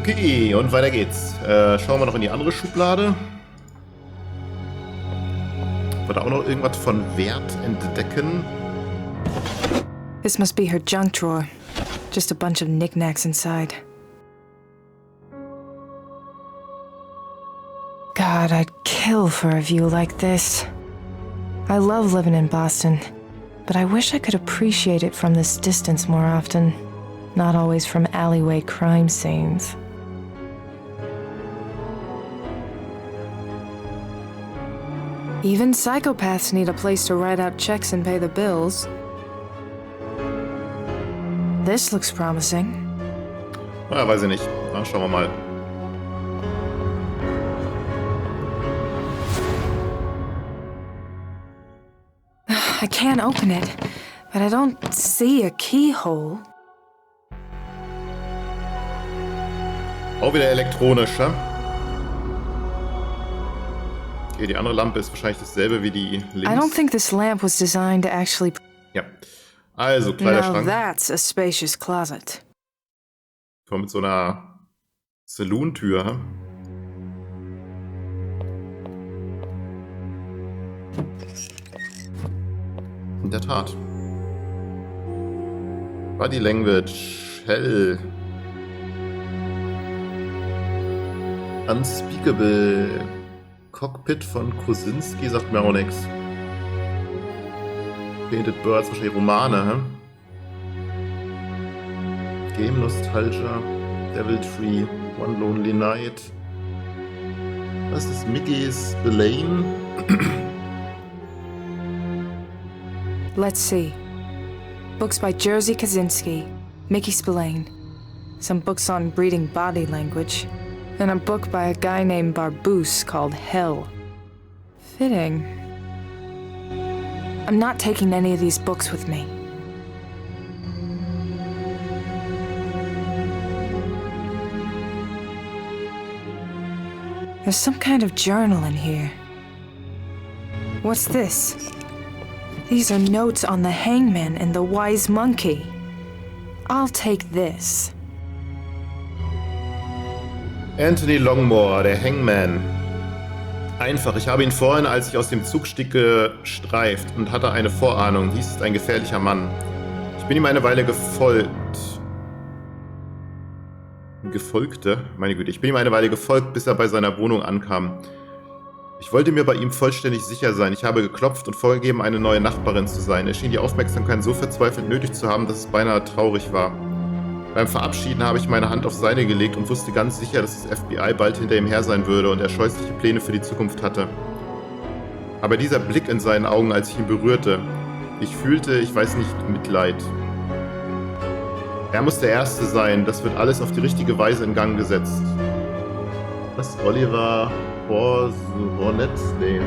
Okay, und weiter geht's. Schauen wir noch in die andere Schublade. Ob wir da auch noch irgendwas von Wert entdecken? This must be her junk drawer. Just a bunch of knickknacks inside. God, I'd kill for a view like this. I love living in Boston, but I wish I could appreciate it from this distance more often. Not always from alleyway crime scenes. Even psychopaths need a place to write out checks and pay the bills. This looks promising. Ja, weiß ich nicht. Na, schauen wir mal. I can't open it, but I don't see a keyhole. Auch wieder elektronisch, ja? Okay, die andere Lampe ist wahrscheinlich dasselbe wie die links. I don't think this lamp was designed to actually... Ja. Also, Now Kleiderschrank. that's a spacious closet. Vor mit so einer Saloon-Tür, ja? In der Tat. Body Language. Hell. Unspeakable. Cockpit von Kosinski sagt mir auch nichts. Painted Birds, wahrscheinlich Romane, hä? Game Nostalgia. Devil Tree. One Lonely Night. Was ist Mickey's Spillane? Let's see. Books by Jerzy Kaczynski, Mickey Spillane. Some books on breeding body language. And a book by a guy named Barboose called Hell. Fitting. I'm not taking any of these books with me. There's some kind of journal in here. What's this? These are notes on the hangman and the wise monkey. I'll take this. Anthony Longmore, der Hangman. Einfach, ich habe ihn vorhin, als ich aus dem Zug stieg, gestreift und hatte eine Vorahnung. Dies ist ein gefährlicher Mann. Ich bin ihm eine Weile gefolgt. Meine Güte, ich bin ihm eine Weile gefolgt, bis er bei seiner Wohnung ankam. Ich wollte mir bei ihm vollständig sicher sein. Ich habe geklopft und vorgegeben, eine neue Nachbarin zu sein. Er schien die Aufmerksamkeit so verzweifelt nötig zu haben, dass es beinahe traurig war. Beim Verabschieden habe ich meine Hand auf seine gelegt und wusste ganz sicher, dass das FBI bald hinter ihm her sein würde und er scheußliche Pläne für die Zukunft hatte. Aber dieser Blick in seinen Augen, als ich ihn berührte, ich fühlte, ich weiß nicht, Mitleid. Er muss der Erste sein, das wird alles auf die richtige Weise in Gang gesetzt. Was? Oliver Hornet? Nee.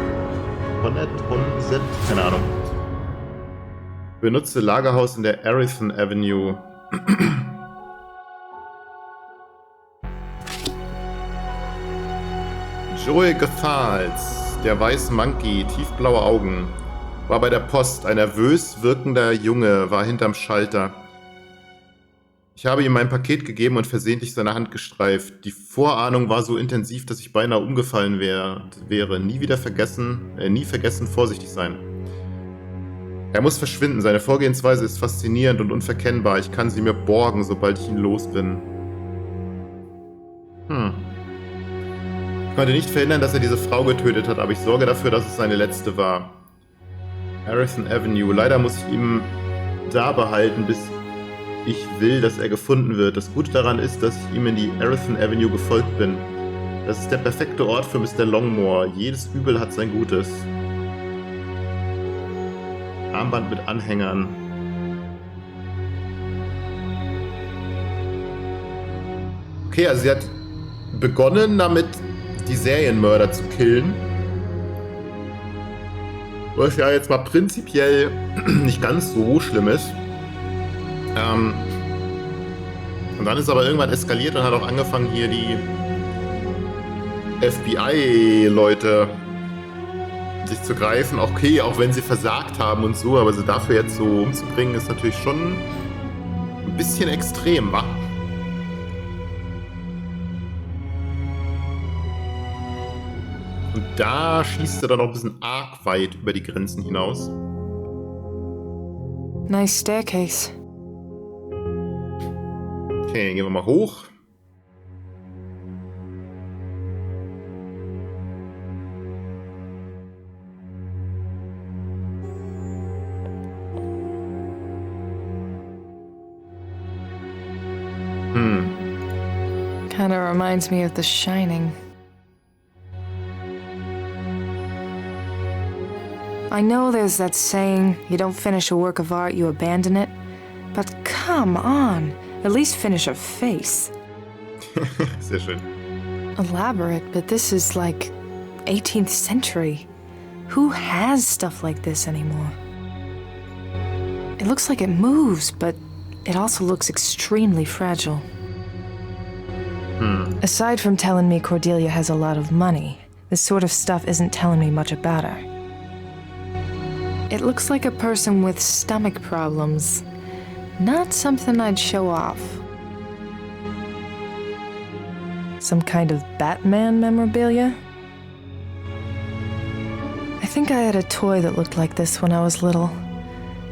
Hornet? Keine Ahnung. Benutze Lagerhaus in der Arithon Avenue. Joey Gothals, der weiße Monkey, tiefblaue Augen, war bei der Post. Ein nervös wirkender Junge war hinterm Schalter. Ich habe ihm mein Paket gegeben und versehentlich seine Hand gestreift. Die Vorahnung war so intensiv, dass ich beinahe umgefallen wäre. Nie vergessen, vorsichtig sein. Er muss verschwinden. Seine Vorgehensweise ist faszinierend und unverkennbar. Ich kann sie mir borgen, sobald ich ihn los bin. Ich konnte nicht verhindern, dass er diese Frau getötet hat, aber ich sorge dafür, dass es seine letzte war. Harrison Avenue. Leider muss ich ihn da behalten, bis ich will, dass er gefunden wird. Das Gute daran ist, dass ich ihm in die Harrison Avenue gefolgt bin. Das ist der perfekte Ort für Mr. Longmore. Jedes Übel hat sein Gutes. Armband mit Anhängern. Okay, also sie hat begonnen damit, die Serienmörder zu killen. Was ja jetzt mal prinzipiell nicht ganz so schlimm ist. Und dann ist aber irgendwann eskaliert und hat auch angefangen, hier die FBI-Leute sich zu greifen. Okay, auch wenn sie versagt haben und so, aber sie dafür jetzt so umzubringen, ist natürlich schon ein bisschen extrem, wa? Und da schießt er dann noch ein bisschen arg weit über die Grenzen hinaus. Nice staircase. Okay, gehen wir mal hoch. Kinda reminds me of The Shining. I know there's that saying, you don't finish a work of art, you abandon it. But come on, at least finish a face. Sehr schön. Elaborate, but this is like 18th century. Who has stuff like this anymore? It looks like it moves, but it also looks extremely fragile. Aside from telling me Cordelia has a lot of money, this sort of stuff isn't telling me much about her. It looks like a person with stomach problems. Not something I'd show off. Some kind of Batman memorabilia? I think I had a toy that looked like this when I was little.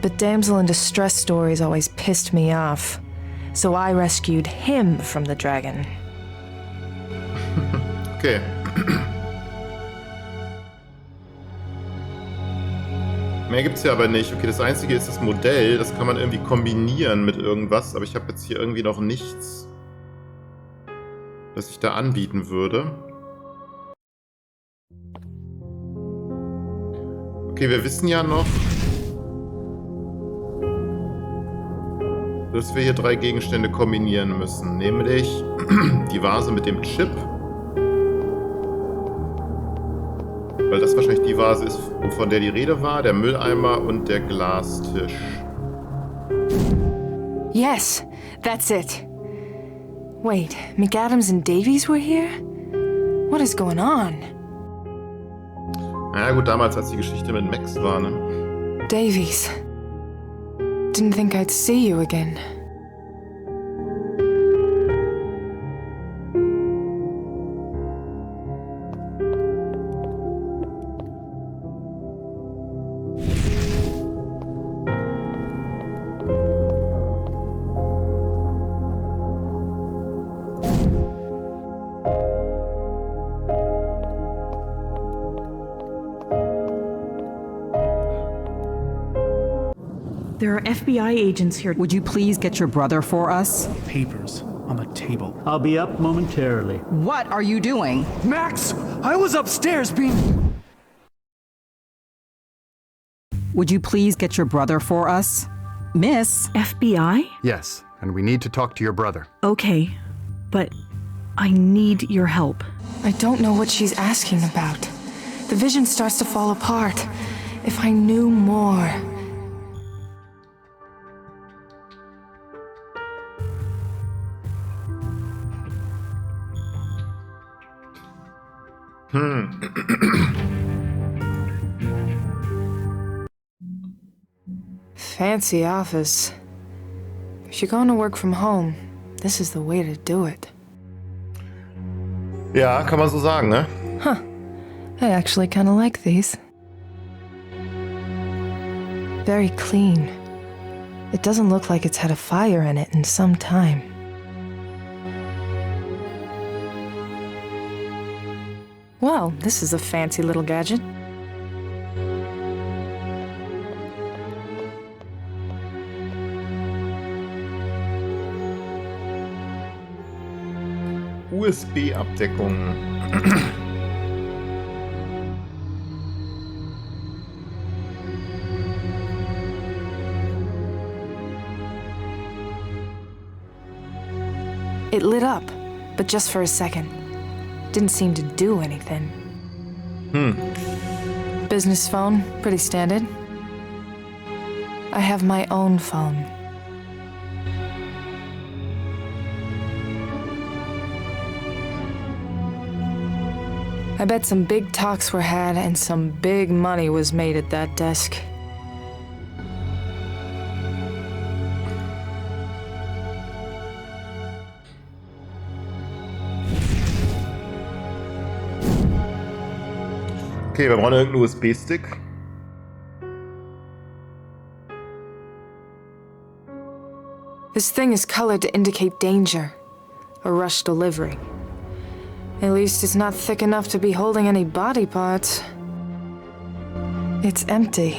But damsel in distress stories always pissed me off. So I rescued him from the dragon. Okay. Mehr gibt's hier aber nicht. Okay, das einzige ist das Modell. Das kann man irgendwie kombinieren mit irgendwas. Aber ich habe jetzt hier irgendwie noch nichts, das ich da anbieten würde. Okay, wir wissen ja noch, dass wir hier 3 Gegenstände kombinieren müssen. Nämlich die Vase mit dem Chip. Weil das wahrscheinlich die Vase ist, von der die Rede war, der Mülleimer und der Glastisch. Yes, that's it. Wait, McAdams and Davies were here? What is going on? Na ja, gut, damals, als die Geschichte mit Max war, ne? Davies. Didn't think I'd see you again. There are FBI agents here. Would you please get your brother for us? Papers on the table. I'll be up momentarily. What are you doing? Max! I was upstairs being... Would you please get your brother for us? Miss? FBI? Yes, and we need to talk to your brother. Okay, but I need your help. I don't know what she's asking about. The vision starts to fall apart. If I knew more... Fancy office. If you're going to work from home, this is the way to do it. Ja, kann man so sagen, ne? Huh. I actually kind of like these. Very clean. It doesn't look like it's had a fire in it in some time. Well, this is a fancy little gadget. USB-Abdeckung. It lit up, but just for a second. Didn't seem to do anything. Business phone, pretty standard. I have my own phone. I bet some big talks were had and some big money was made at that desk. Okay, wir brauchen irgendeinen USB-Stick. This thing is colored to indicate danger. A rush delivery. At least it's not thick enough to be holding any body parts. It's empty.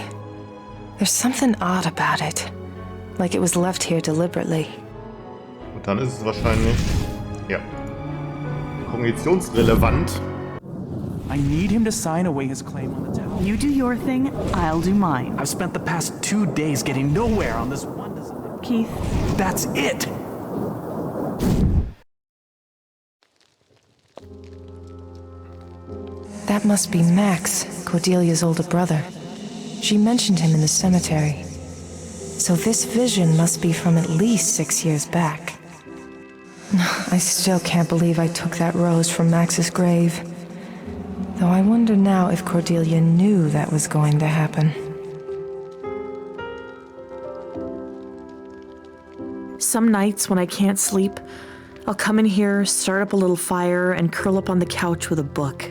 There's something odd about it. Like it was left here deliberately. Und dann ist es wahrscheinlich... Ja. Kognitionsrelevant. I need him to sign away his claim on the tower. You do your thing, I'll do mine. I've spent the past 2 days getting nowhere on this one design. Keith, That's it! That must be Max, Cordelia's older brother. She mentioned him in the cemetery. So this vision must be from at least 6 years back. I still can't believe I took that rose from Max's grave. Though I wonder now if Cordelia knew that was going to happen. some nights when I can't sleep, I'll come in here, start up a little fire, and curl up on the couch with a book.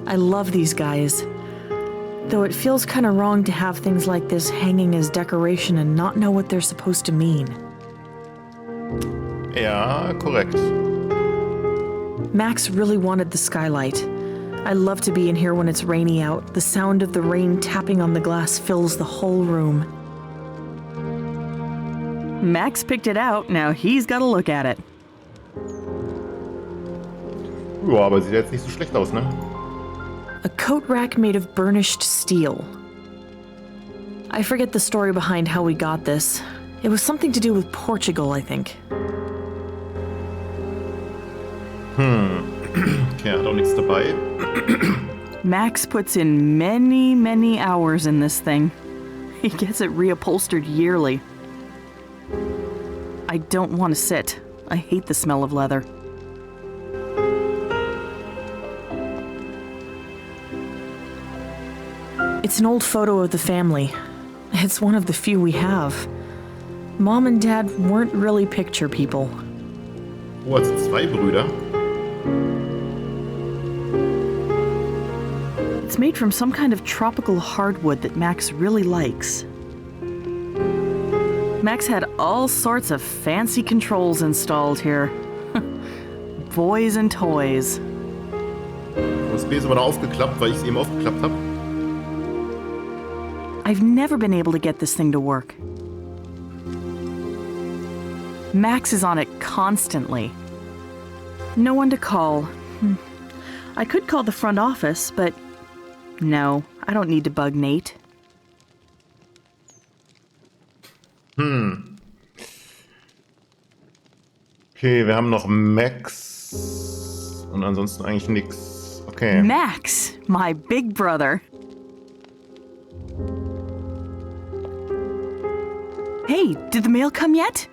I love these guys, though it feels kind of wrong to have things like this hanging as decoration and not know what they're supposed to mean. Ja, korrekt. Max really wanted the skylight. I love to be in here when it's rainy out. The sound of the rain tapping on the glass fills the whole room. Max picked it out, now he's got to look at it. Ja, aber sieht jetzt nicht so schlecht aus, ne? A coat rack made of burnished steel. I forget the story behind how we got this. It was something to do with Portugal, I think. Okay, hat auch nichts dabei. Max puts in many hours in this thing. He gets it reupholstered yearly. I don't want to sit. I hate the smell of leather. It's an old photo of the family. It's one of the few we have. Mom and Dad weren't really picture people. Oh, es sind zwei Brüder. It's made from some kind of tropical hardwood that Max really likes. Max had all sorts of fancy controls installed here. Boys and toys. USB ist aber noch aufgeklappt, weil ich es eben aufgeklappt habe. I've never been able to get this thing to work. Max is on it constantly. No one to call. I could call the front office, but no, I don't need to bug Nate. Okay, wir haben noch Max und ansonsten eigentlich nix. Okay. Max, my big brother. Hey, did the mail come yet?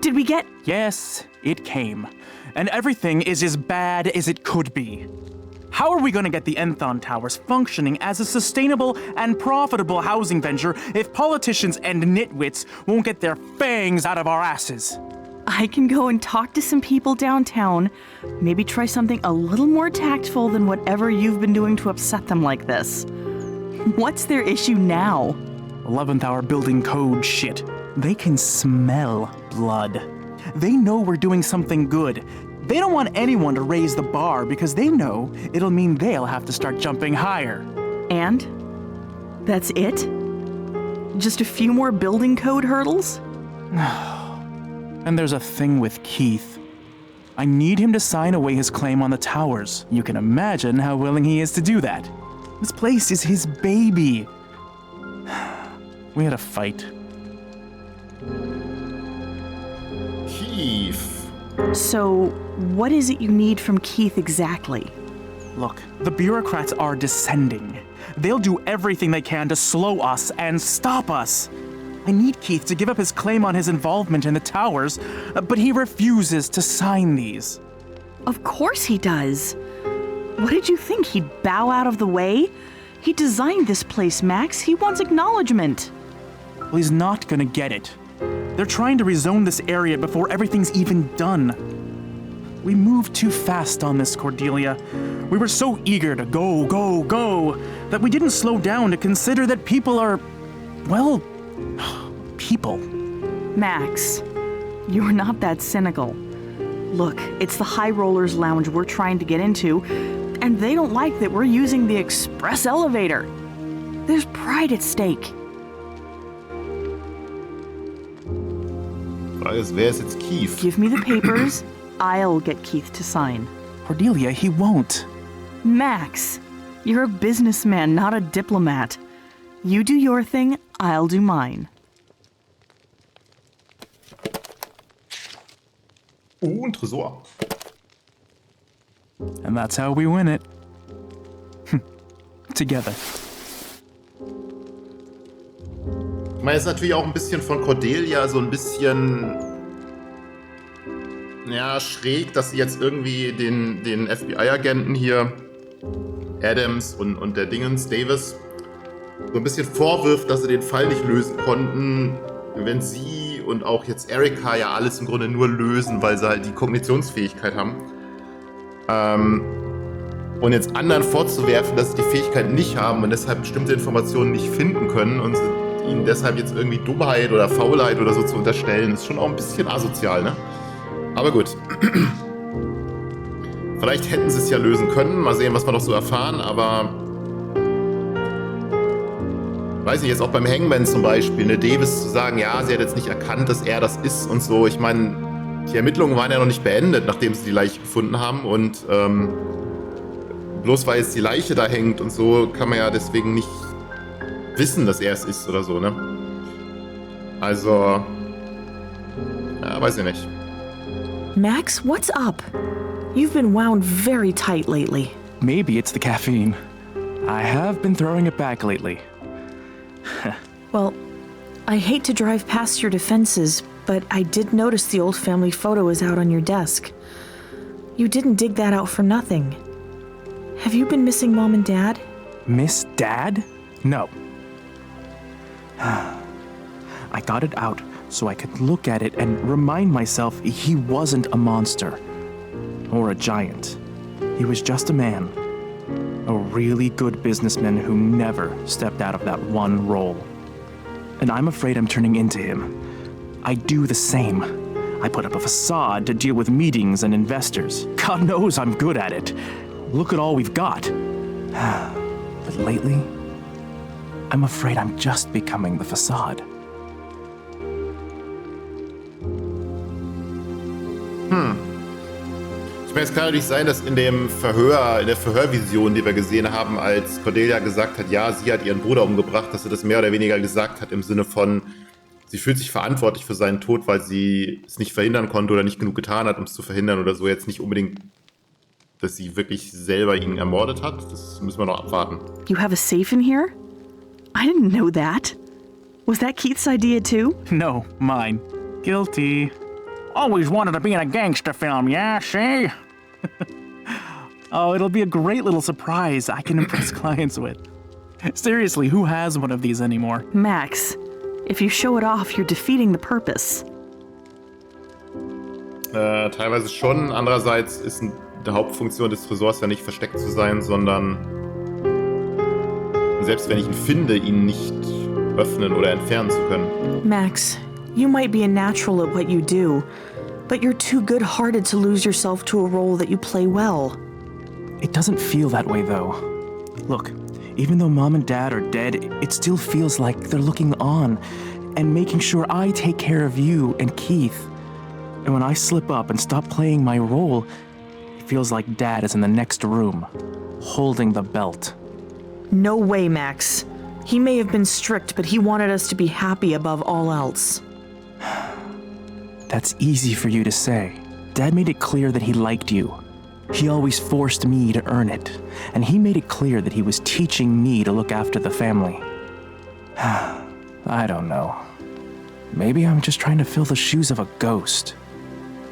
Did we get... Yes, it came. And everything is as bad as it could be. How are we going to get the Enthon Towers functioning as a sustainable and profitable housing venture if politicians and nitwits won't get their fangs out of our asses? I can go and talk to some people downtown. Maybe try something a little more tactful than whatever you've been doing to upset them like this. What's their issue now? 11th hour building code shit. They can smell blood. They know we're doing something good. They don't want anyone to raise the bar because they know it'll mean they'll have to start jumping higher. And? That's it? Just a few more building code hurdles? And there's a thing with Keith. I need him to sign away his claim on the towers. You can imagine how willing he is to do that. This place is his baby. We had a fight. Keith. So, what is it you need from Keith exactly? Look, the bureaucrats are descending. They'll do everything they can to slow us and stop us. I need Keith to give up his claim on his involvement in the towers, but he refuses to sign these. Of course he does. What did you think? He'd bow out of the way? He designed this place, Max. He wants acknowledgement. Well, he's not gonna get it. They're trying to rezone this area before everything's even done. We moved too fast on this, Cordelia. We were so eager to go, go, go, that we didn't slow down to consider that people are, well, people. Max, you're not that cynical. Look, it's the High Rollers Lounge we're trying to get into, and they don't like that we're using the express elevator. There's pride at stake. Frage ist, wer ist jetzt Keith? Give me the papers. I'll get Keith to sign. Cordelia, he won't. Max, you're a businessman, not a diplomat. You do your thing, I'll do mine. Ein Tresor. And that's how we win it. Together. Ich meine, es ist natürlich auch ein bisschen von Cordelia so ein bisschen ja, schräg, dass sie jetzt irgendwie den FBI-Agenten hier, Adams und der Dingens, Davis, so ein bisschen vorwirft, dass sie den Fall nicht lösen konnten, wenn sie und auch jetzt Erika ja alles im Grunde nur lösen, weil sie halt die Kognitionsfähigkeit haben. Und jetzt anderen vorzuwerfen, dass sie die Fähigkeit nicht haben und deshalb bestimmte Informationen nicht finden können und ihnen deshalb jetzt irgendwie Dummheit oder Faulheit oder so zu unterstellen, ist schon auch ein bisschen asozial, ne? Aber gut. Vielleicht hätten sie es ja lösen können. Mal sehen, was wir noch so erfahren, aber weiß nicht, jetzt auch beim Hangman zum Beispiel, ne, Davis zu sagen, ja, sie hat jetzt nicht erkannt, dass er das ist und so. Ich meine, die Ermittlungen waren ja noch nicht beendet, nachdem sie die Leiche gefunden haben und bloß weil jetzt die Leiche da hängt und so, kann man ja deswegen nicht wissen, dass er es ist oder so, ne? Also, ja, weiß ich nicht. Max, what's up? You've been wound very tight lately. Maybe it's the caffeine. I have been throwing it back lately. Well, I hate to drive past your defenses, but I did notice the old family photo is out on your desk. You didn't dig that out for nothing. Have you been missing Mom and Dad? Miss Dad? No. I got it out so I could look at it and remind myself he wasn't a monster. Or a giant. He was just a man. A really good businessman who never stepped out of that one role. And I'm afraid I'm turning into him. I do the same. I put up a facade to deal with meetings and investors. God knows I'm good at it. Look at all we've got. But lately, I'm afraid I'm just becoming the facade. Ich meine, es kann natürlich sein, dass in der Verhörvision, die wir gesehen haben, als Cordelia gesagt hat, ja, sie hat ihren Bruder umgebracht, dass sie das mehr oder weniger gesagt hat im Sinne von, sie fühlt sich verantwortlich für seinen Tod, weil sie es nicht verhindern konnte oder nicht genug getan hat, um es zu verhindern oder so. Jetzt nicht unbedingt, dass sie wirklich selber ihn ermordet hat. Das müssen wir noch abwarten. You have a safe in here? I didn't know that. Was that Keith's idea too? No, mine. Guilty. Always wanted to be in a gangster film, yeah, see? Oh, it'll be a great little surprise I can impress clients with. Seriously, who has one of these anymore? Max, if you show it off, you're defeating the purpose. Teilweise schon. Andererseits ist die Hauptfunktion des Tresors ja nicht versteckt zu sein, sondern selbst wenn ich ihn finde, ihn nicht öffnen oder entfernen zu können. Max, you might be a natural at what you do, but you're too good-hearted to lose yourself to a role that you play well. It doesn't feel that way, though. Look, even though Mom and Dad are dead, it still feels like they're looking on and making sure I take care of you and Keith. And when I slip up and stop playing my role, it feels like Dad is in the next room, holding the belt. No way, Max. He may have been strict, but he wanted us to be happy above all else. That's easy for you to say. Dad made it clear that he liked you. He always forced me to earn it, and he made it clear that he was teaching me to look after the family. I don't know. Maybe I'm just trying to fill the shoes of a ghost.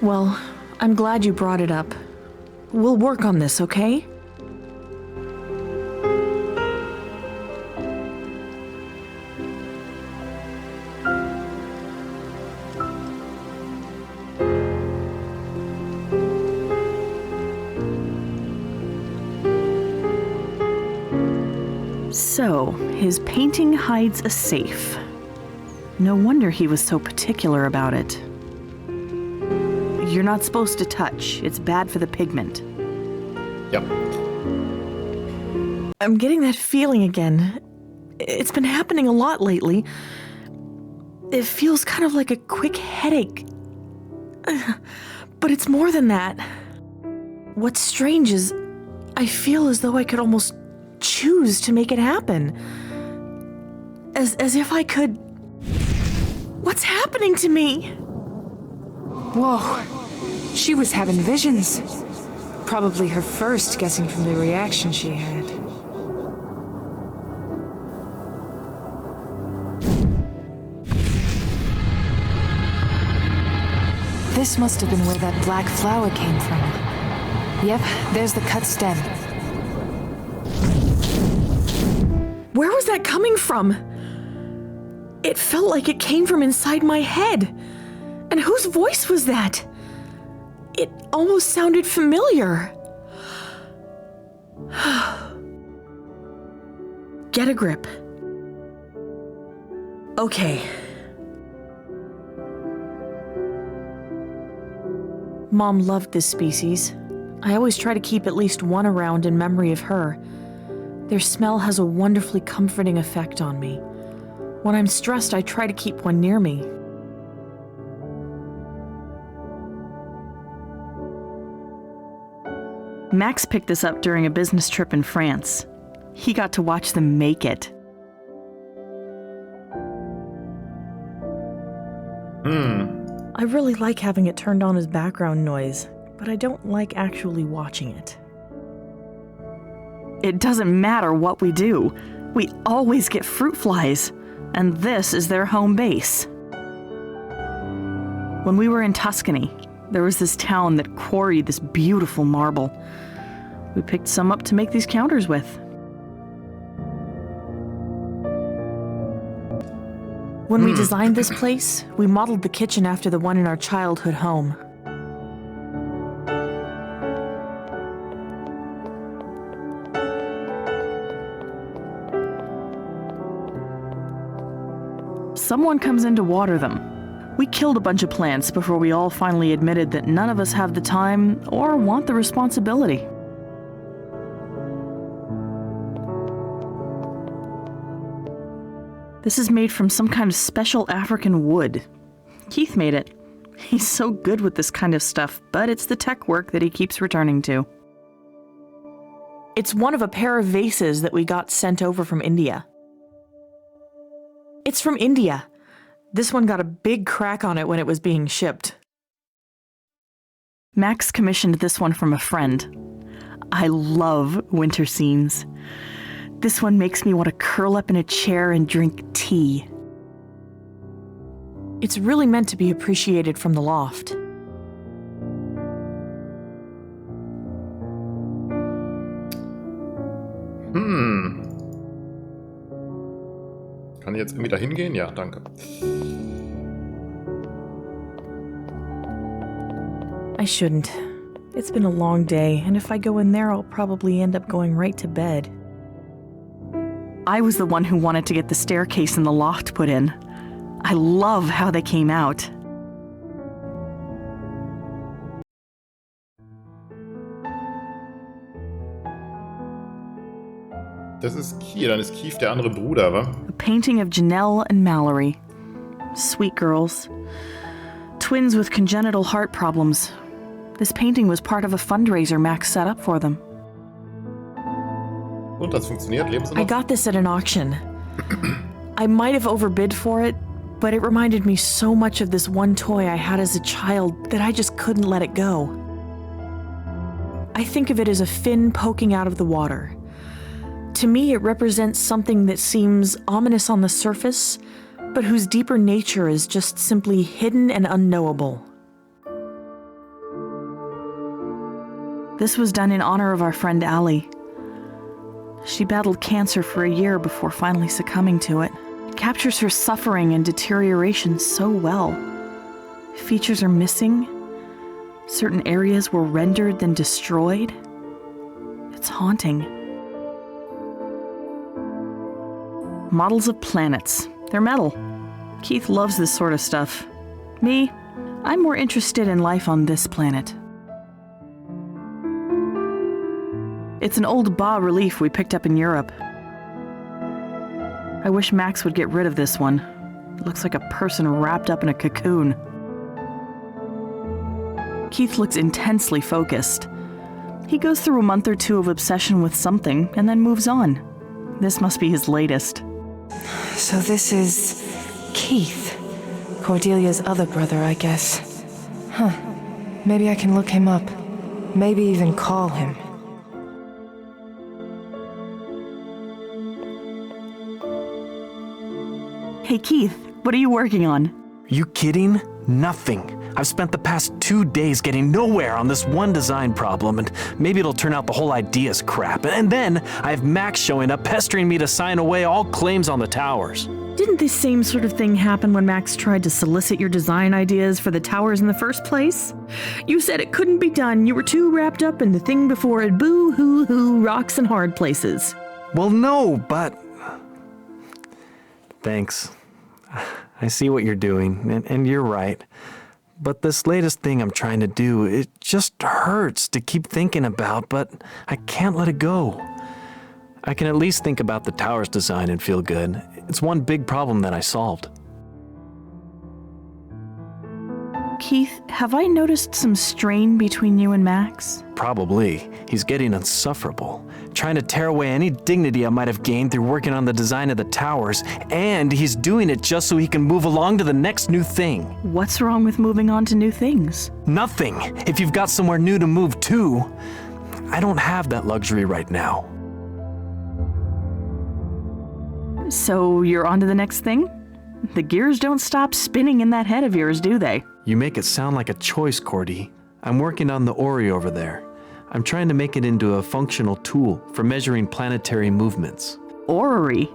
Well, I'm glad you brought it up. We'll work on this, okay? So, his painting hides a safe. No wonder he was so particular about it. You're not supposed to touch. It's bad for the pigment. Ja. I'm getting that feeling again. It's been happening a lot lately. It feels kind of like a quick headache. But it's more than that. What's strange is I feel as though I could almost choose to make it happen. As if I could... What's happening to me? Whoa. She was having visions. Probably her first, guessing from the reaction she had. This must have been where that black flower came from. Yep, there's the cut stem. Where was that coming from? It felt like it came from inside my head. And whose voice was that? It almost sounded familiar. Get a grip. Okay. Mom loved this species. I always try to keep at least one around in memory of her. Their smell has a wonderfully comforting effect on me. When I'm stressed, I try to keep one near me. Max picked this up during a business trip in France. He got to watch them make it. I really like having it turned on as background noise, but I don't like actually watching it. It doesn't matter what we do. We always get fruit flies, and this is their home base. When we were in Tuscany, there was this town that quarried this beautiful marble. We picked some up to make these counters with. When we designed this place, we modeled the kitchen after the one in our childhood home. Someone comes in to water them. We killed a bunch of plants before we all finally admitted that none of us have the time or want the responsibility. This is made from some kind of special African wood. Keith made it. He's so good with this kind of stuff, but it's the tech work that he keeps returning to. It's one of a pair of vases that we got sent over from India. It's from India. This one got a big crack on it when it was being shipped. Max commissioned this one from a friend. I love winter scenes. This one makes me want to curl up in a chair and drink tea. It's really meant to be appreciated from the loft. Kann ich jetzt irgendwie da hingehen? Ja, danke. I shouldn't. It's been a long day, and if I go in there, I'll probably end up going right to bed. I was the one who wanted to get the staircase in the loft put in. I love how they came out. Das ist Kiel, dann ist Keith der andere Bruder, wa? A painting of Janelle and Mallory. Sweet girls. Twins with congenital heart problems. This painting was part of a fundraiser Max set up for them. Und das funktioniert? Leben sie noch? I got this at an auction. I might have overbid for it, but it reminded me so much of this one toy I had as a child that I just couldn't let it go. I think of it as a fin poking out of the water. To me, it represents something that seems ominous on the surface, but whose deeper nature is just simply hidden and unknowable. This was done in honor of our friend Allie. She battled cancer for a year before finally succumbing to it. It captures her suffering and deterioration so well. Features are missing. Certain areas were rendered then destroyed. It's haunting. Models of planets. They're metal. Keith loves this sort of stuff. Me, I'm more interested in life on this planet. It's an old bas-relief we picked up in Europe. I wish Max would get rid of this one. It looks like a person wrapped up in a cocoon. Keith looks intensely focused. He goes through a month or two of obsession with something and then moves on. This must be his latest. So this is Keith, Cordelia's other brother, I guess. Huh. Maybe I can look him up. Maybe even call him. Hey Keith, what are you working on? You kidding? Nothing. I've spent the past 2 days getting nowhere on this one design problem, and maybe it'll turn out the whole idea's crap. And then I have Max showing up pestering me to sign away all claims on the towers. Didn't this same sort of thing happen when Max tried to solicit your design ideas for the towers in the first place? You said it couldn't be done. You were too wrapped up in the thing before it. Boo-hoo-hoo, rocks and hard places. Well, no, but... Thanks. I see what you're doing, and you're right. But this latest thing I'm trying to do, it just hurts to keep thinking about, but I can't let it go. I can at least think about the tower's design and feel good. It's one big problem that I solved. Keith, have I noticed some strain between you and Max? Probably. He's getting insufferable, trying to tear away any dignity I might have gained through working on the design of the towers, and he's doing it just so he can move along to the next new thing. What's wrong with moving on to new things? Nothing, if you've got somewhere new to move to. I don't have that luxury right now. So you're on to the next thing? The gears don't stop spinning in that head of yours, do they? You make it sound like a choice, Cordy. I'm working on the Ori over there. I'm trying to make it into a functional tool for measuring planetary movements. Orrery?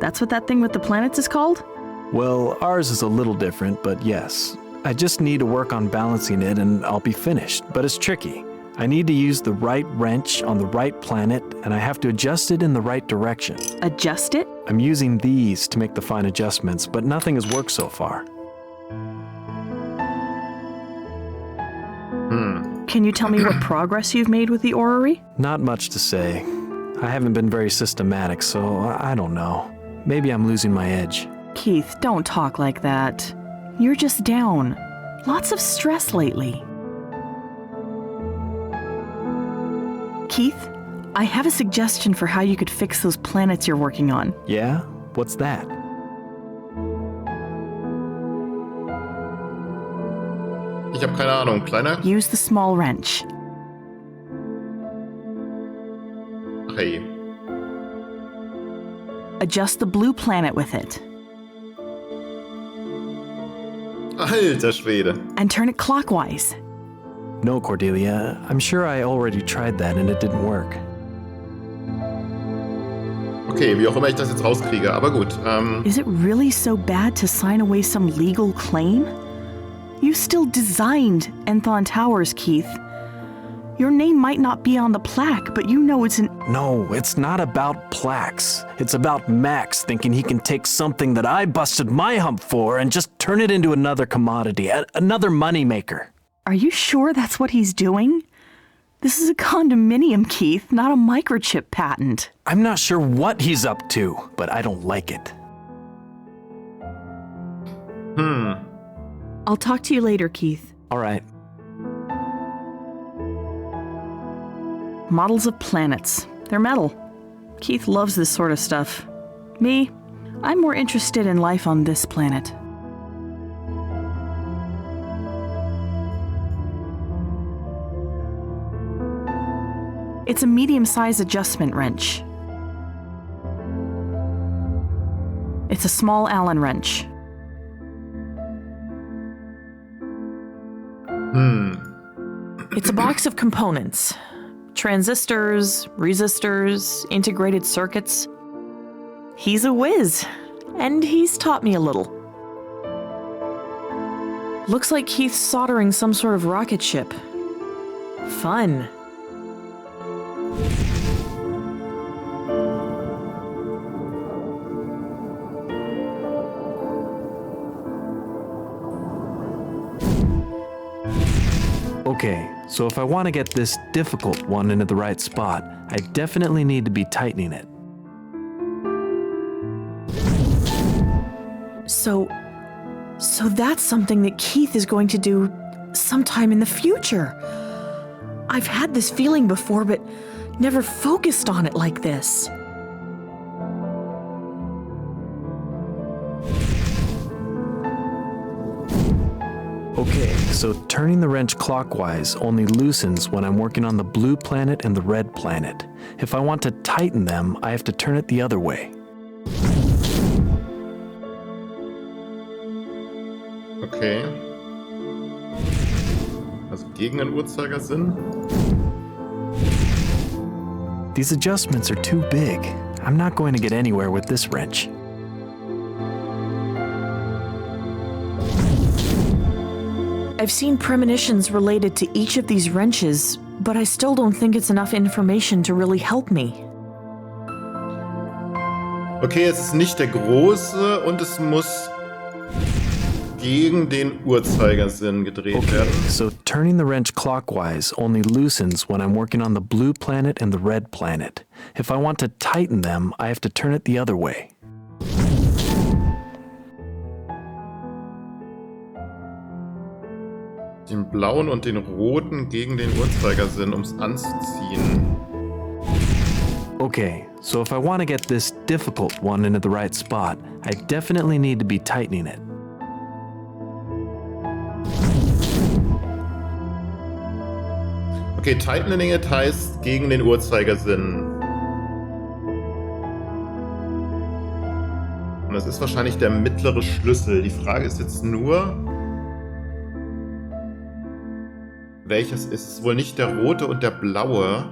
That's what that thing with the planets is called? Well, ours is a little different, but yes. I just need to work on balancing it and I'll be finished, but it's tricky. I need to use the right wrench on the right planet, and I have to adjust it in the right direction. Adjust it? I'm using these to make the fine adjustments, but nothing has worked so far. Can you tell me what progress you've made with the orrery? Not much to say. I haven't been very systematic, so I don't know. Maybe I'm losing my edge. Keith, don't talk like that. You're just down. Lots of stress lately. Keith, I have a suggestion for how you could fix those planets you're working on. Yeah? What's that? Ich habe keine Ahnung, Kleiner? Use the small wrench. Hey. Adjust the blue planet with it. Alter Schwede. And turn it clockwise. No, Cordelia. I'm sure I already tried that and it didn't work. Okay, wie auch immer ich das jetzt rauskriege, aber gut. Is it really so bad to sign away some legal claim? You still designed Enthon Towers, Keith. Your name might not be on the plaque, but you know it's an... No, it's not about plaques. It's about Max thinking he can take something that I busted my hump for and just turn it into another commodity, another moneymaker. Are you sure that's what he's doing? This is a condominium, Keith, not a microchip patent. I'm not sure what he's up to, but I don't like it. I'll talk to you later, Keith. All right. Models of planets. They're metal. Keith loves this sort of stuff. Me, I'm more interested in life on this planet. It's a medium-sized adjustment wrench. It's a small Allen wrench. It's a box of components. Transistors, resistors, integrated circuits. He's a whiz, and he's taught me a little. Looks like Keith's soldering some sort of rocket ship. Fun. Okay, so if I want to get this difficult one into the right spot, I definitely need to be tightening it. So that's something that Keith is going to do sometime in the future. I've had this feeling before, but never focused on it like this. Okay, so turning the wrench clockwise only loosens when I'm working on the blue planet and the red planet. If I want to tighten them, I have to turn it the other way. Okay. Also gegen den Uhrzeigersinn. These adjustments are too big. I'm not going to get anywhere with this wrench. I've seen premonitions related to each of these wrenches, but I still don't think it's enough information to really help me. Okay, es ist nicht der große und es muss gegen den Uhrzeigersinn gedreht werden. So turning the wrench clockwise only loosens when I'm working on the blue planet and the red planet. If I want to tighten them, I have to turn it the other way. Den blauen und den roten gegen den Uhrzeigersinn, ums anzuziehen. Okay, so if I want to get this difficult one into the right spot, I definitely need to be tightening it. Okay, tightening it heißt gegen den Uhrzeigersinn. Und das ist wahrscheinlich der mittlere Schlüssel. Die Frage ist jetzt nur, welches ist es? Wohl nicht der rote und der blaue.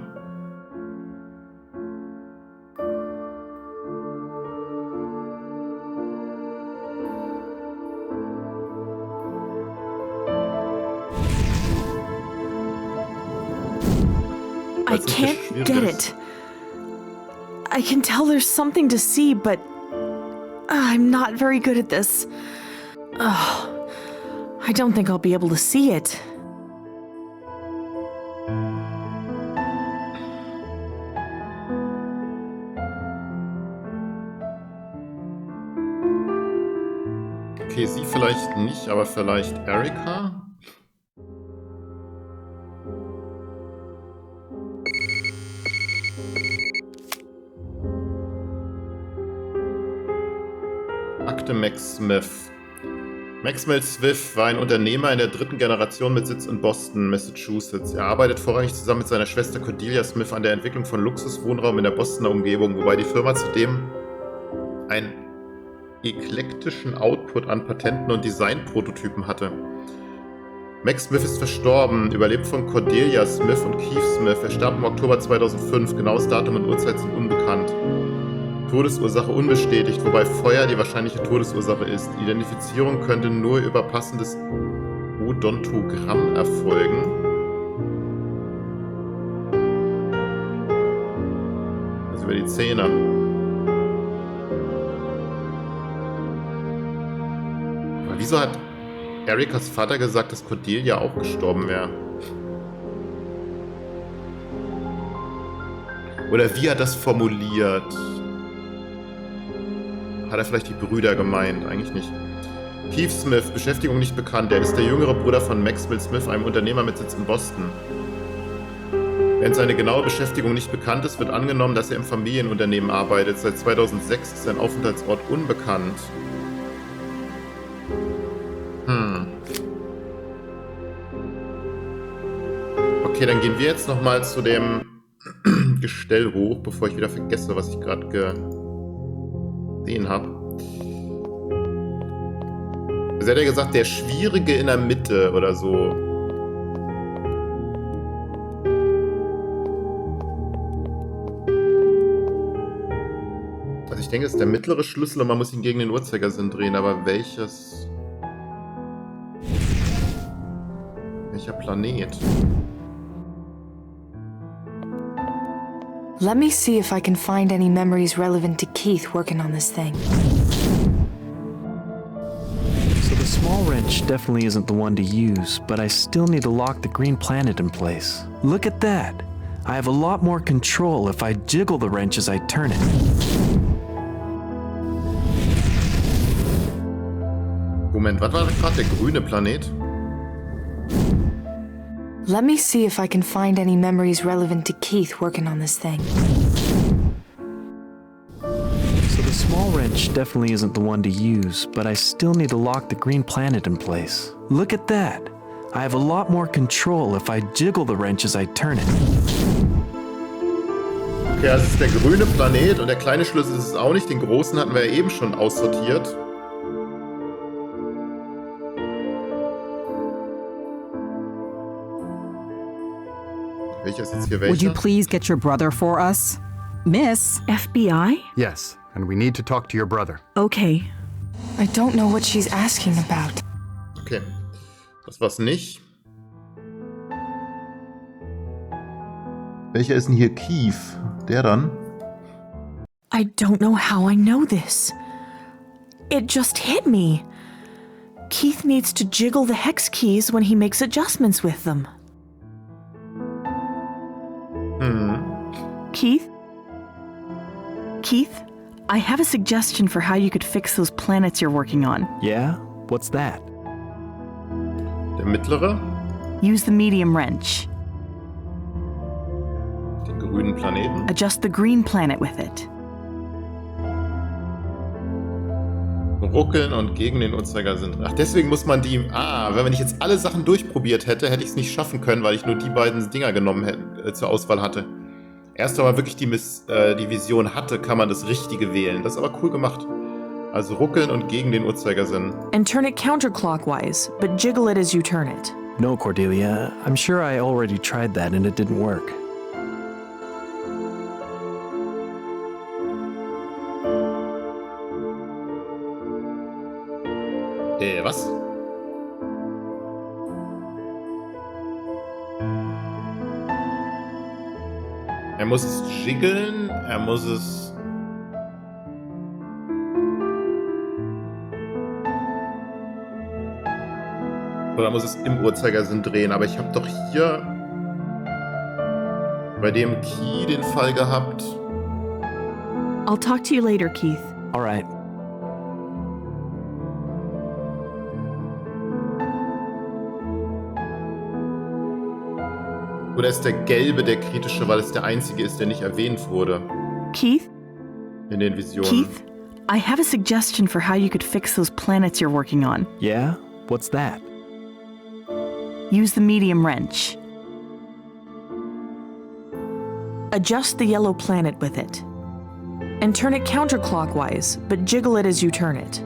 I can't get it. I can tell there's something to see, but I'm not very good at this. Oh, I don't think I'll be able to see it. Okay, sie vielleicht nicht, aber vielleicht Erika? Akte Max Smith. Maxwell Smith war ein Unternehmer in der dritten Generation mit Sitz in Boston, Massachusetts. Er arbeitet vorrangig zusammen mit seiner Schwester Cordelia Smith an der Entwicklung von Luxuswohnraum in der Bostoner Umgebung, wobei die Firma zudem einen eklektischen Output an Patenten und Designprototypen hatte. Max Smith ist verstorben, überlebt von Cordelia Smith und Keith Smith. Er starb im Oktober 2005, genaues Datum und Uhrzeit sind unbekannt. Todesursache unbestätigt, wobei Feuer die wahrscheinliche Todesursache ist. Die Identifizierung könnte nur über passendes Odontogramm erfolgen. Also über die Zähne. Aber wieso hat Erikas Vater gesagt, dass Cordelia auch gestorben wäre? Oder wie hat das formuliert? Hat er vielleicht die Brüder gemeint? Eigentlich nicht. Keith Smith, Beschäftigung nicht bekannt. Er ist der jüngere Bruder von Maxwell Smith, einem Unternehmer mit Sitz in Boston. Während seine genaue Beschäftigung nicht bekannt ist, wird angenommen, dass er im Familienunternehmen arbeitet. Seit 2006 ist sein Aufenthaltsort unbekannt. Okay, dann gehen wir jetzt nochmal zu dem Gestell hoch, bevor ich wieder vergesse, was ich gerade gesehen habe. Also hat er gesagt, der Schwierige in der Mitte oder so. Also ich denke, es ist der mittlere Schlüssel und man muss ihn gegen den Uhrzeigersinn drehen, aber welcher Planet? Let me see if I can find any memories relevant to Keith working on this thing. So the small wrench wrench definitely isn't the one to use, but I still need to lock the green planet in place. Look at that. I have a lot more control if I jiggle the wrench as I turn it. Moment, was war das gerade? Der grüne Planet? Let me see if I can find any memories relevant to Keith working on this thing. So the small wrench definitely isn't the one to use, but I still need to lock the green planet in place. Look at that. I have a lot more control if I jiggle the wrench as I turn it. Okay, das ist der grüne Planet und der kleine Schlüssel ist es auch nicht. Den großen hatten wir ja eben schon aussortiert. Welcher ist jetzt hier welcher? Would you please get your brother for us? Miss? FBI? Yes, and we need to talk to your brother. Okay. I don't know what she's asking about. Okay, das war's nicht. Welcher ist denn hier Keith? Der dann? I don't know how I know this. It just hit me. Keith needs to jiggle the hex keys when he makes adjustments with them. Keith? Keith, I have a suggestion for how you could fix those planets you're working on. Yeah? What's that? Der mittlere? Use the medium wrench. Den grünen Planeten? Adjust the green planet with it. Ruckeln und gegen den Uhrzeigersinn. Ach, deswegen muss man die... Ah, wenn ich jetzt alle Sachen durchprobiert hätte, hätte ich es nicht schaffen können, weil ich nur die beiden Dinger genommen hätte, zur Auswahl hatte. Erst wenn man wirklich die Vision hatte, kann man das Richtige wählen. Das ist aber cool gemacht. Also ruckeln und gegen den Uhrzeigersinn. And turn it counterclockwise, but jiggle it as you turn it. No, Cordelia. I'm sure I already tried that and it didn't work. Was? Er muss es jiggeln, er muss es... Oder muss es im Uhrzeigersinn drehen, aber ich habe doch hier bei dem Key den Fall gehabt. I'll talk to you later, Keith. All right. Oder ist der gelbe der kritische, weil es der einzige ist, der nicht erwähnt wurde Keith? in den Visionen? Keith, I have a suggestion for how you could fix those planets you're working on. Yeah? What's that? Use the medium wrench. Adjust the yellow planet with it. And turn it counterclockwise, but jiggle it as you turn it.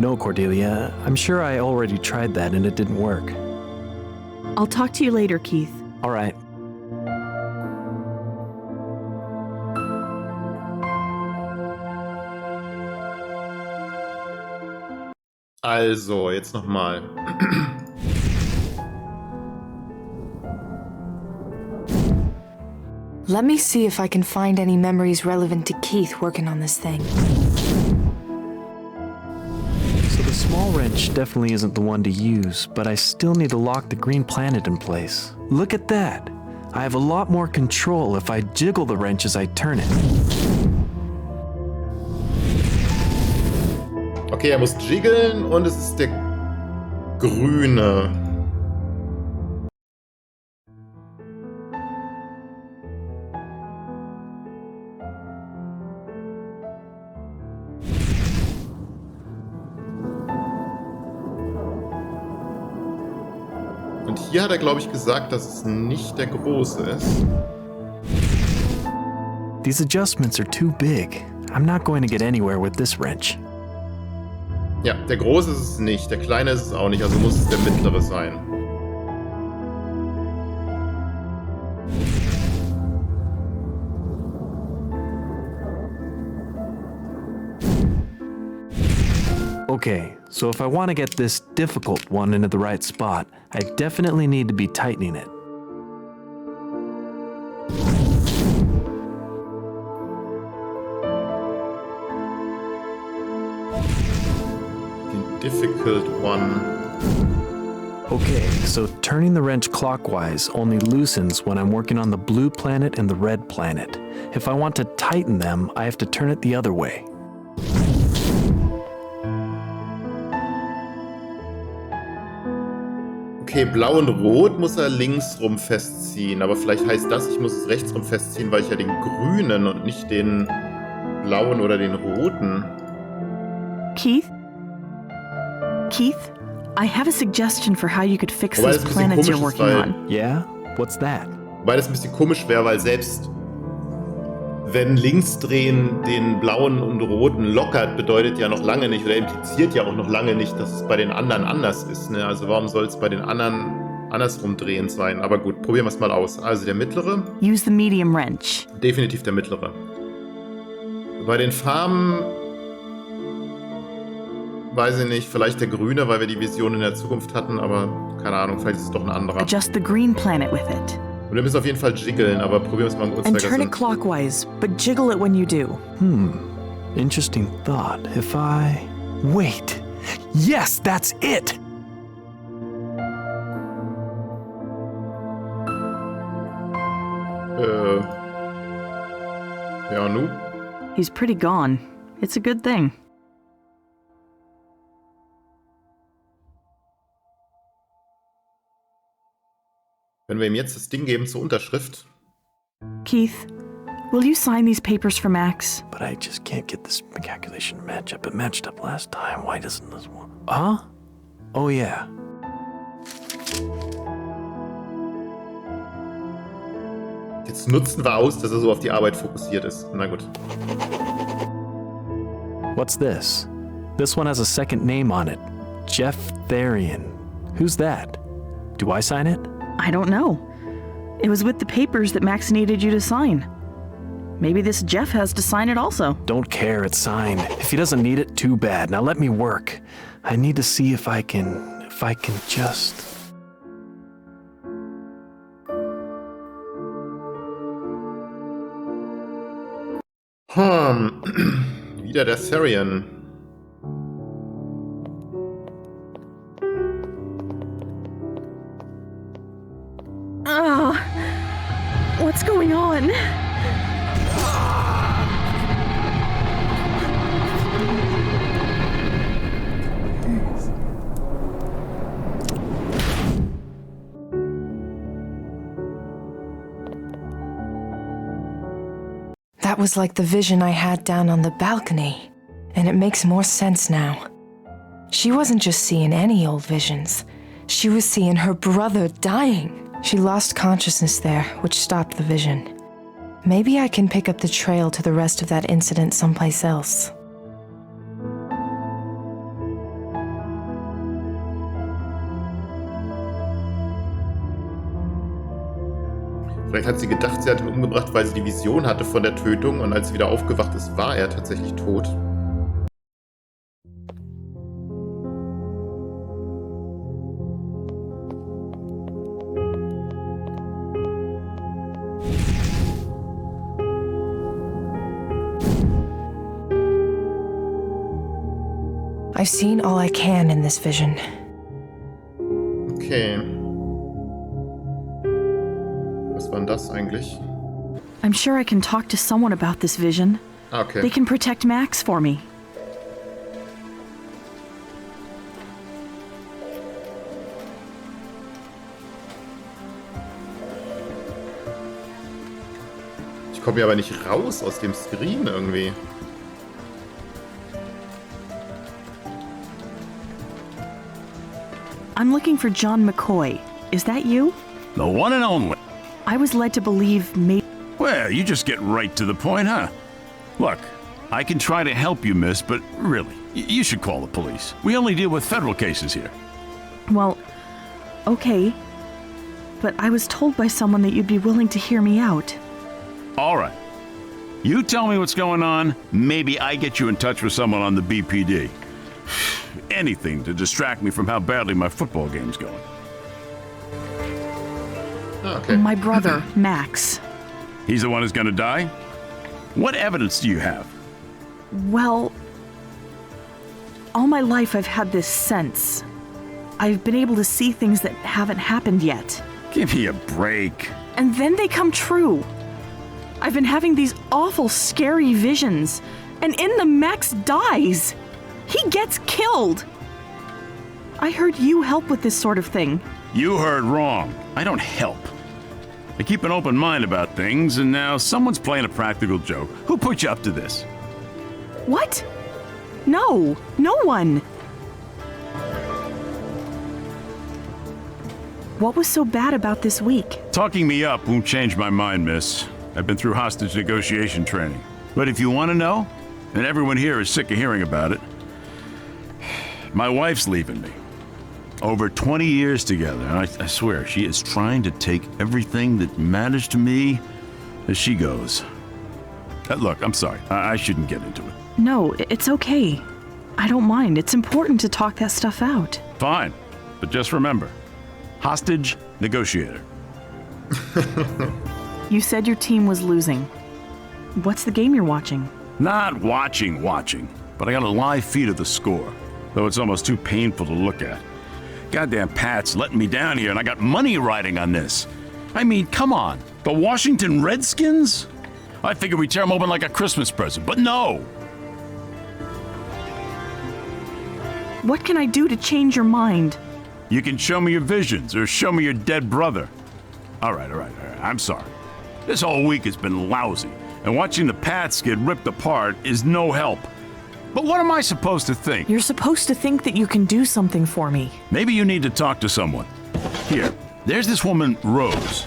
No, Cordelia. I'm sure I already tried that and it didn't work. I'll talk to you later, Keith. All right. Also, jetzt nochmal. Let me see if I can find any memories relevant to Keith working on this thing. So the small wrench definitely isn't the one to use, but I still need to lock the green planet in place. Look at that. I have a lot more control if I jiggle the wrench as I turn it. Okay, er muss jiggeln und es ist der grüne. Und hier hat er, glaube ich, gesagt, dass es nicht der große ist. These adjustments are too big. I'm not going to get anywhere with this wrench. Ja, der große ist es nicht, der kleine ist es auch nicht, also muss es der mittlere sein. Okay, so if I want to get this difficult one into the right spot, I definitely need to be tightening it. difficult one. Okay, so turning the wrench clockwise only loosens when I'm working on the blue planet and the red planet. If I want to tighten them, I have to turn it the other way. Okay, blau und rot muss er links rum festziehen, aber vielleicht heißt das, ich muss es rechts rum festziehen, weil ich ja den grünen und nicht den blauen oder den roten. Keith? Keith? I have a suggestion for how you could fix Wobei those das ein bisschen planets you're komisch ist, working weil, on. Yeah? What's that? wobei das ein bisschen komisch wäre, weil selbst wenn Linksdrehen den blauen und roten lockert, bedeutet ja noch lange nicht oder impliziert ja auch noch lange nicht, dass es bei den anderen anders ist. Ne? Also warum soll es bei den anderen andersrum drehend sein? Aber gut, probieren wir es mal aus. Also der mittlere. Use the medium wrench. Definitiv der mittlere. Bei den Farben weiß ich nicht, vielleicht der grüne, weil wir die Vision in der Zukunft hatten, aber keine Ahnung, vielleicht ist es doch ein anderer. Adjust the green planet with it. Und wir müssen auf jeden Fall jiggeln, aber probieren wir es mal And turn it clockwise, but jiggle it when you do. Interesting thought. If I... Wait! Yes, that's it! Ja, nu? He's pretty gone. It's a good thing. Wenn wir ihm jetzt das Ding geben zur Unterschrift. Keith, will you sign these papers for Max? But I just can't get this calculation to match up. It matched up last time. Why doesn't this one? Huh? Oh, yeah. Jetzt nutzen wir aus, dass er so auf die Arbeit fokussiert ist. Na gut. What's this? This one has a second name on it. Jeff Therian. Who's that? Do I sign it? I don't know. It was with the papers that Max needed you to sign. Maybe this Jeff has to sign it also. Don't care, it's signed. If he doesn't need it, too bad. Now let me work. I need to see if I can just... Wieder der Therian. What's going on? That was like the vision I had down on the balcony, and it makes more sense now. She wasn't just seeing any old visions. She was seeing her brother dying. She lost consciousness there, which stopped the vision. Maybe I can pick up the trail to the rest of that incident someplace else. Vielleicht hat sie gedacht, sie hat ihn umgebracht, weil sie die Vision hatte von der Tötung und als sie wieder aufgewacht ist, war er tatsächlich tot. I've seen all I can in this vision. Okay. Was war denn das eigentlich? I'm sure I can talk to someone about this vision. Okay. They can protect Max for me. Ich komme hier aber nicht raus aus dem Screen irgendwie. I'm looking for John McCoy. Is that you? The one and only. I was led to believe maybe... Well, you just get right to the point, huh? Look, I can try to help you, miss, but really, you should call the police. We only deal with federal cases here. Well, okay. But I was told by someone that you'd be willing to hear me out. All right. You tell me what's going on, maybe I get you in touch with someone on the BPD. Anything to distract me from how badly my football game's going. Okay. My brother, Max. He's the one who's gonna die? What evidence do you have? Well, All my life I've had this sense. I've been able to see things that haven't happened yet. Give me a break. And then they come true. I've been having these awful, scary visions. And in them, Max dies. He gets killed. I heard you help with this sort of thing. You heard wrong. I don't help. I keep an open mind about things, and now someone's playing a practical joke. Who put you up to this? What? No, no one. What was so bad about this week? Talking me up won't change my mind, miss. I've been through hostage negotiation training. But if you want to know, and everyone here is sick of hearing about it, my wife's leaving me. Over 20 years together, and I swear, she is trying to take everything that matters to me as she goes. Look, I'm sorry. I shouldn't get into it. No, it's okay. I don't mind. It's important to talk that stuff out. Fine. But just remember, hostage negotiator. You said your team was losing. What's the game you're watching? Not watching, but I got a live feed of the score, though it's almost too painful to look at. Goddamn Pat's letting me down here, and I got money riding on this. I mean, come on. The Washington Redskins? I figured we'd tear them open like a Christmas present, but no. What can I do to change your mind? You can show me your visions, or show me your dead brother. All right. I'm sorry. This whole week has been lousy, and watching the Pats get ripped apart is no help. But what am I supposed to think? You're supposed to think that you can do something for me. Maybe you need to talk to someone. Here, there's this woman, Rose.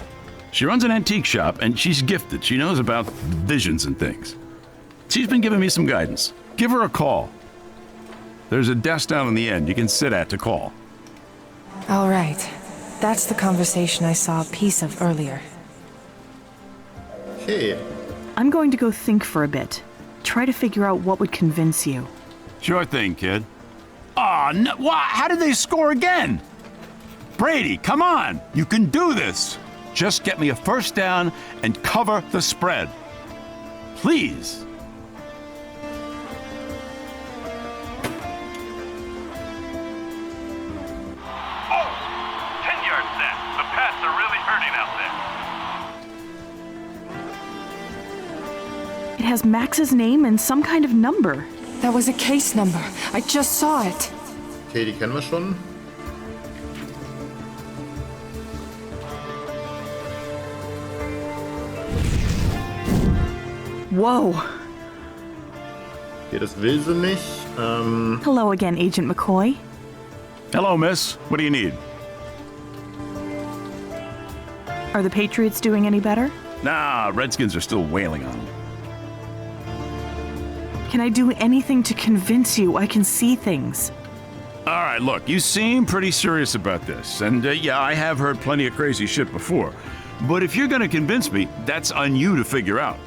She runs an antique shop, and she's gifted. She knows about visions and things. She's been giving me some guidance. Give her a call. There's a desk down in the end you can sit at to call. All right. That's the conversation I saw a piece of earlier. Okay. I'm going to go think for a bit. Try to figure out what would convince you. Sure thing, kid. Aw, no, how did they score again? Brady, come on! You can do this! Just get me a first down and cover the spread. Please. Oh! 10-yard set. The Pats are really hurting out there. It has Max's name and some kind of number. That was a case number. I just saw it. Okay, die kennen wir schon. Whoa. Okay, das will sie nicht. Hello again, Agent McCoy. Hello, miss. What do you need? Are the Patriots doing any better? Nah, Redskins are still wailing on them. Can I do anything to convince you I can see things? All right, look, you seem pretty serious about this. And yeah, I have heard plenty of crazy shit before. But if you're gonna convince me, that's on you to figure out.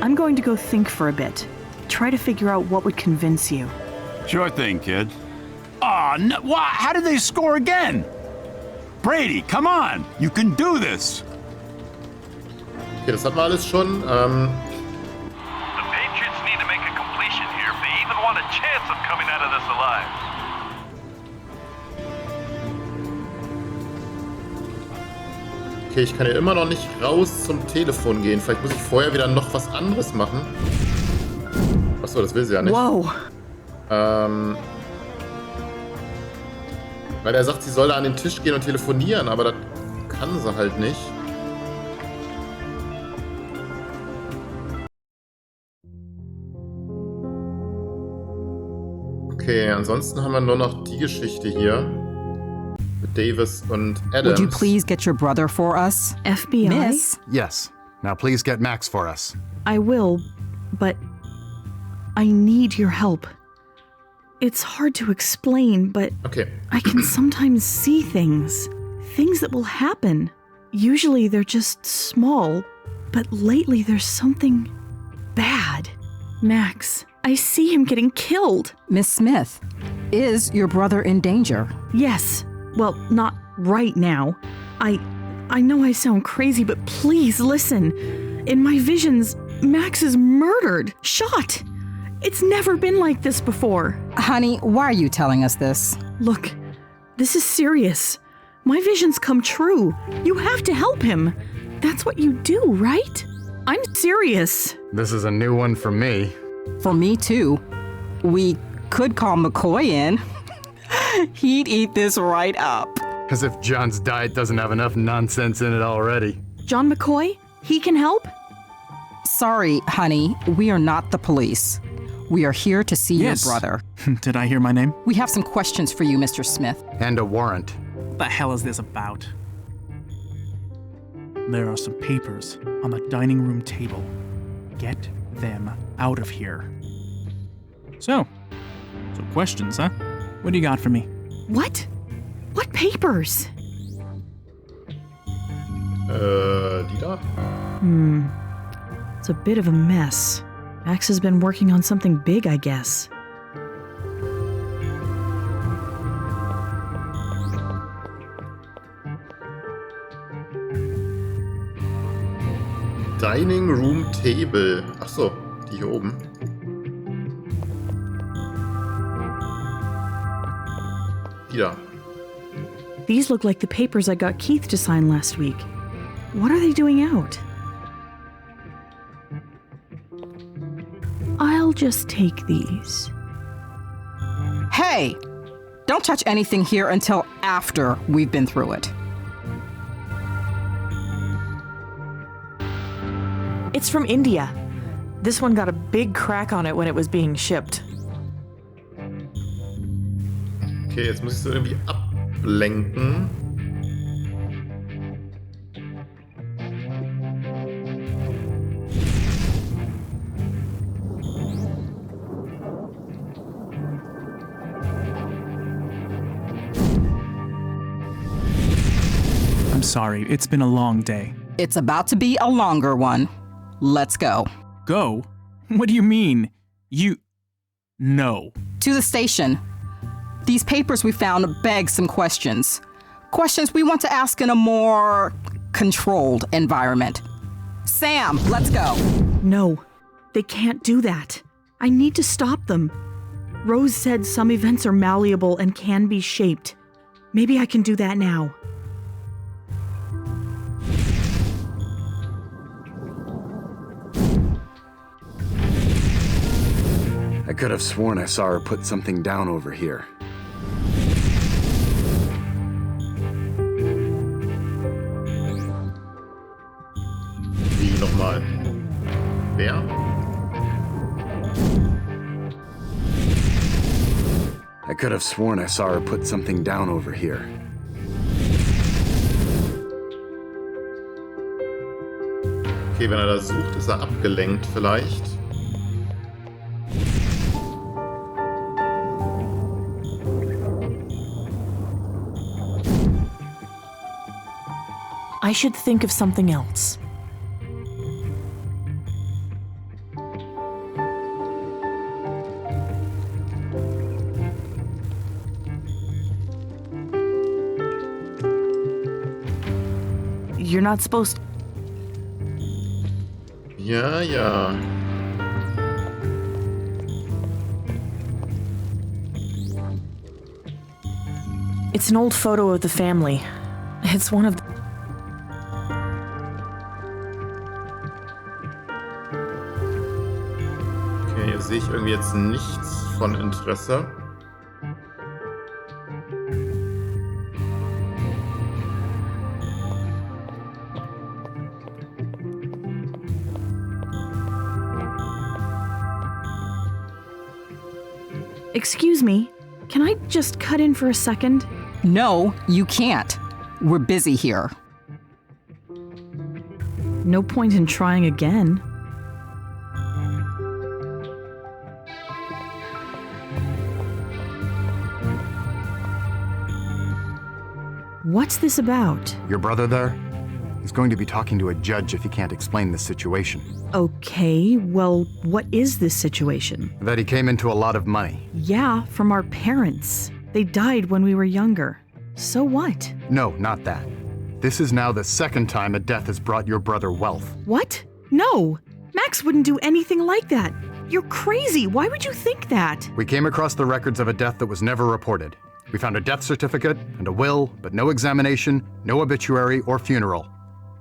I'm going to go think for a bit. Try to figure out what would convince you. Sure thing, kid. Aw, no, how did they score again? Brady, come on! You can do this! Okay, das hatten wir alles schon. The Patriots need to make a completion here if they even want a chance of coming out of this alive. Okay, ich kann ja immer noch nicht raus zum Telefon gehen. Vielleicht muss ich vorher wieder noch was anderes machen. Achso, das will sie ja nicht. Wow. Weil er sagt, sie soll da an den Tisch gehen und telefonieren, aber das kann sie halt nicht. Okay, ansonsten haben wir nur noch die Geschichte hier. Mit Davis und Adams. Would you please get your brother for us? FBI? Miss? Yes. Now please get Max for us. I will, but I need your help. It's hard to explain, but Okay. I can sometimes see things. Things that will happen. Usually they're just small, but lately there's something bad. Max, I see him getting killed. Miss Smith, is your brother in danger? Yes. Well, not right now. I know I sound crazy, but please listen. In my visions, Max is murdered, shot. It's never been like this before. Honey, why are you telling us this? Look, this is serious. My visions come true. You have to help him. That's what you do, right? I'm serious. This is a new one for me. For me, too. We could call McCoy in. He'd eat this right up. As if John's diet doesn't have enough nonsense in it already. John McCoy? He can help? Sorry, honey, we are not the police. We are here to see Yes. your brother. Did I hear my name? We have some questions for you, Mr. Smith. And a warrant. What the hell is this about? There are some papers on the dining room table. Get them out of here. So questions, huh? What do you got for me? What? What papers? Die da? It's a bit of a mess. Max has been working on something big, I guess. Dining Room Table. Achso, die hier oben. Die da. These look like the papers I got Keith to sign last week. What are they doing out? I'll just take these. Hey! Don't touch anything here until after we've been through it. It's from India. This one got a big crack on it when it was being shipped. Okay, jetzt muss ich so irgendwie ablenken. I'm sorry, it's been a long day. It's about to be a longer one. Let's go. Go? What do you mean? No. To the station. These papers we found beg some questions. Questions we want to ask in a more controlled environment. Sam, let's go. No, they can't do that. I need to stop them. Rose said some events are malleable and can be shaped. Maybe I can do that now. I could have sworn I saw her put something down over here. Wie nochmal? Wer? I could have sworn I saw her put something down over here. Okay, wenn er das sucht, ist er abgelenkt vielleicht. I should think of something else. You're not supposed. Ja, ja. It's an old photo of the family. It's one of the. Okay, hier sehe ich irgendwie jetzt nichts von Interesse. Excuse me, can I just cut in for a second? No, you can't. We're busy here. No point in trying again. What's this about? Your brother there? He's going to be talking to a judge if he can't explain this situation. Okay, well, what is this situation? That he came into a lot of money. Yeah, from our parents. They died when we were younger. So what? No, not that. This is now the second time a death has brought your brother wealth. What? No! Max wouldn't do anything like that. You're crazy. Why would you think that? We came across the records of a death that was never reported. We found a death certificate and a will, but no examination, no obituary or funeral.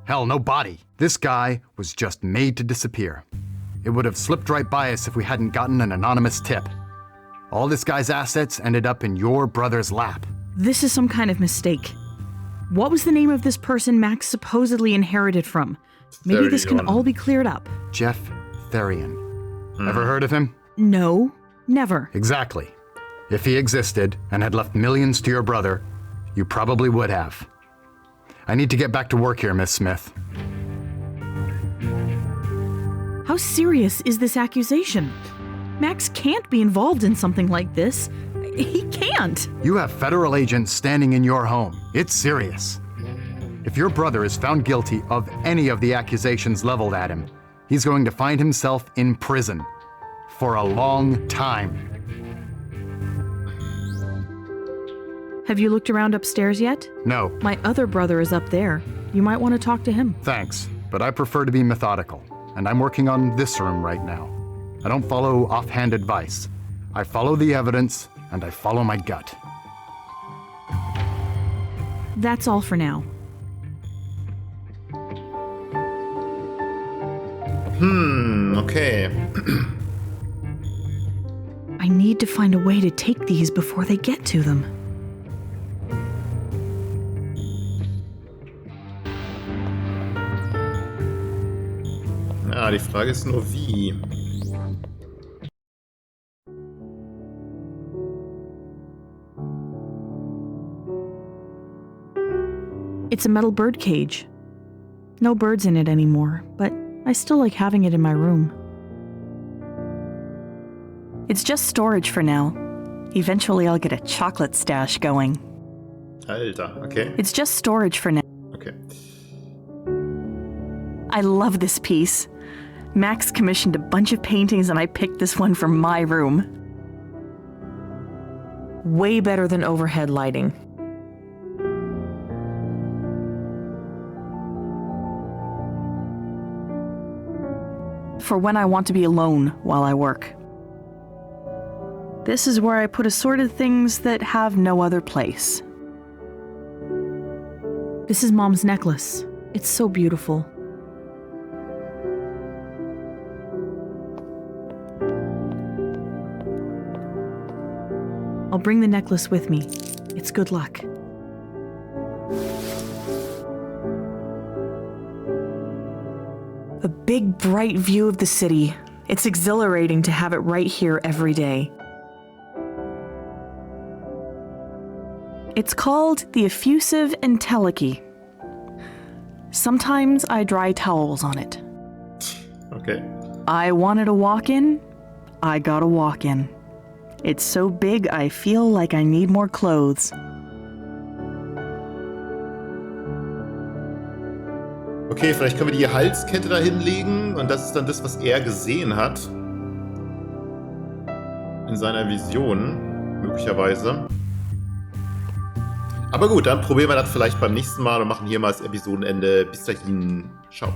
Hell, no body. This guy was just made to disappear. It would have slipped right by us if we hadn't gotten an anonymous tip. All this guy's assets ended up in your brother's lap. This is some kind of mistake. What was the name of this person Max supposedly inherited from? Maybe this can all be cleared up. Jeff Therian. Ever heard of him? No, never. Exactly. If he existed and had left millions to your brother, you probably would have. I need to get back to work here, Miss Smith. How serious is this accusation? Max can't be involved in something like this. He can't. You have federal agents standing in your home. It's serious. If your brother is found guilty of any of the accusations leveled at him, he's going to find himself in prison for a long time. Have you looked around upstairs yet? No. My other brother is up there. You might want to talk to him. Thanks, but I prefer to be methodical, and I'm working on this room right now. I don't follow offhand advice. I follow the evidence, and I follow my gut. That's all for now. Okay. I need to find a way to take these before they get to them. Die Frage ist nur wie. It's a metal bird cage. No birds in it anymore, but I still like having it in my room. It's just storage for now. Eventually I'll get a chocolate stash going. Alter, okay. It's just storage for now. Okay. I love this piece. Max commissioned a bunch of paintings and I picked this one for my room. Way better than overhead lighting. For when I want to be alone while I work. This is where I put assorted things that have no other place. This is Mom's necklace. It's so beautiful. I'll bring the necklace with me. It's good luck. A big, bright view of the city. It's exhilarating to have it right here every day. It's called the effusive entelechy. Sometimes I dry towels on it. Okay. I wanted a walk-in. I got a walk-in. It's so big I feel like I need more clothes. Okay, vielleicht können wir die Halskette da hinlegen und das ist dann das, was er gesehen hat. In seiner Vision, möglicherweise. Aber gut, dann probieren wir das vielleicht beim nächsten Mal und machen hier mal das Episodenende. Bis dahin, ciao.